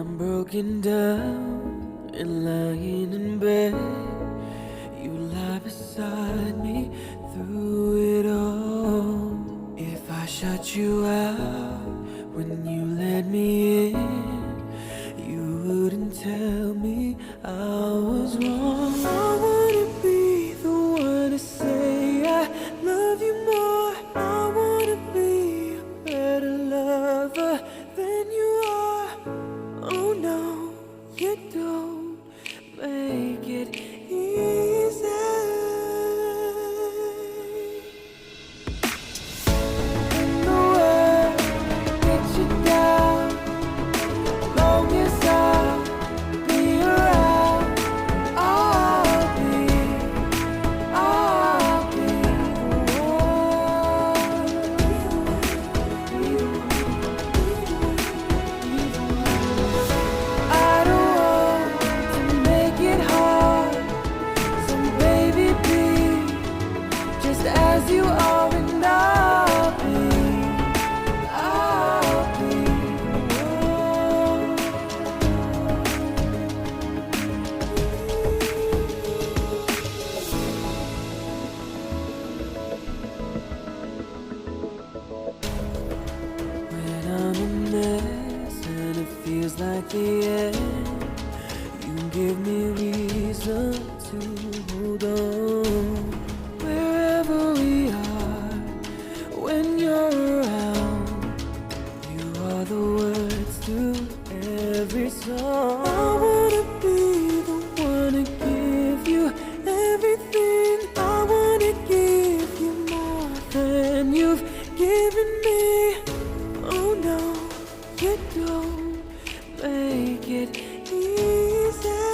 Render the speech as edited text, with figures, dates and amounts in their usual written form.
I'm broken down and lying in bed. You lie beside me through it all. If I shut you out when you let me in, you wouldn't tell me I was wrong. I wanna be the one to say I love you more. I wanna be a better lover than you are. Oh no, you don't make it easy. In the world, get you down. Long as I'll be around, I'll be the one. I don't want to make it hard, so baby be just as you are, and I'll be the one. When I'm a mess and it feels like the end, you give me reason to hold on. Wherever we are, when you're around, you are the words to every song. I wanna be the one to give you everything. I wanna give you more than you've given me. Oh no, you don't make it easy.